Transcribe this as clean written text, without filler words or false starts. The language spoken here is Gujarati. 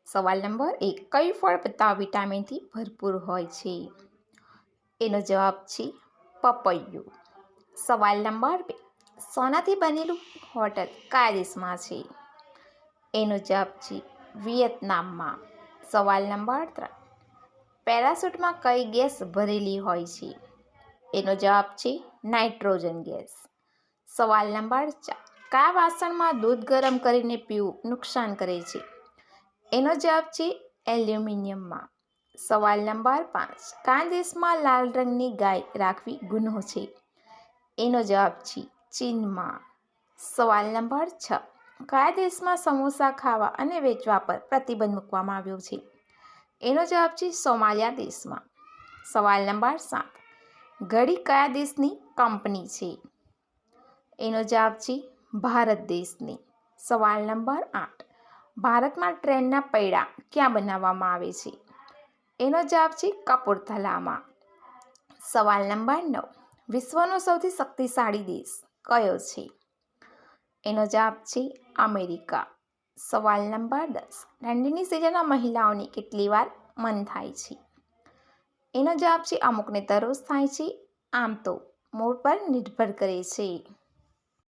સવાલ નંબર 1, કયું ફળ બધા વિટામિનથી ભરપૂર હોય છે? એનો જવાબ છે પપૈયું. સવાલ નંબર 2, સોનાથી બનેલું હોટલ કયા દેશમાં છે? એનો જવાબ છે વિયેતનામમાં. સવાલ નંબર 3, પેરાશૂટમાં કઈ ગેસ ભરેલી હોય છે? એનો જવાબ છે નાઇટ્રોજન ગેસ. સવાલ નંબર 4, કયા વાસણમાં દૂધ ગરમ કરીને પીવું નુકસાન કરે છે? એનો જવાબ છે એલ્યુમિનિયમમાં. સવાલ નંબર 5, કયા દેશમાં લાલ રંગની ગાય રાખવી ગુનો છે? એનો જવાબ છે ચીનમાં. સવાલ નંબર 6, કયા દેશમાં સમોસા ખાવા અને વેચવા પર પ્રતિબંધ મૂકવામાં આવ્યો છે? એનો જવાબ છે સોમાલિયા દેશમાં. સવાલ નંબર 7, ઘડી કયા દેશની કંપની છે? એનો જવાબ છે ભારત દેશની. સવાલ નંબર 8, ભારતમાં ટ્રેનના પૈડા ક્યાં બનાવવામાં આવે છે? એનો જવાબ છે કપૂરથલામાં. સવાલ નંબર 9, વિશ્વનો સૌથી શક્તિશાળી દેશ કયો છે? એનો જવાબ છે અમેરિકા. સવાલ નંબર 10, ઠંડીની સિઝનમાં મહિલાઓની કેટલી વાર મન થાય છે? એનો જવાબ છે અમુકને દરરોજ થાય છે, આમ તો મૂડ પર નિર્ભર કરે છે.